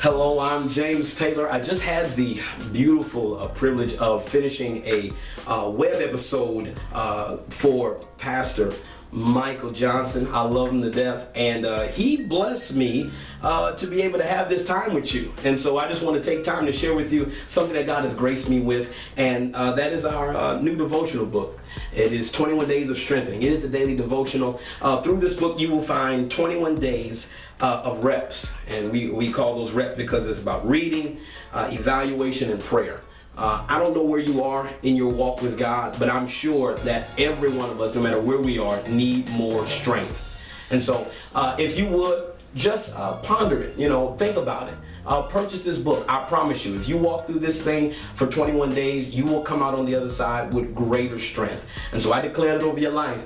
Hello, I'm James Taylor. I just had the beautiful privilege of finishing a web episode for Pastor Michael Johnson. I love him to death, and he blessed me to be able to have this time with you. And so I just want to take time to share with you something that God has graced me with, and that is our new devotional book. It is 21 Days of Strengthening. It is a daily devotional. Through this book, you will find 21 days of reps, and we call those reps because it's about reading, evaluation, and prayer. I don't know where you are in your walk with God, but I'm sure that every one of us, no matter where we are, need more strength. And so if you would, just ponder it, think about it. Purchase this book. I promise you, if you walk through this thing for 21 days, you will come out on the other side with greater strength. And so I declare it over your life.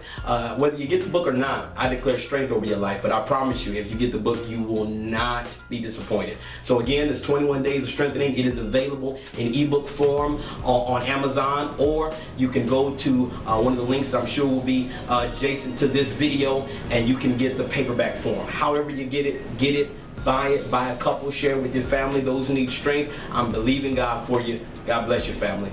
Whether you get the book or not, I declare strength over your life. But I promise you, if you get the book, you will not be disappointed. So again, it's 21 Days of Strengthening. It is available in ebook form on Amazon, or you can go to one of the links that I'm sure will be adjacent to this video, and you can get the paperback form. However you get it. Buy it, buy a couple, share it with your family, those who need strength. I'm believing God for you. God bless your family.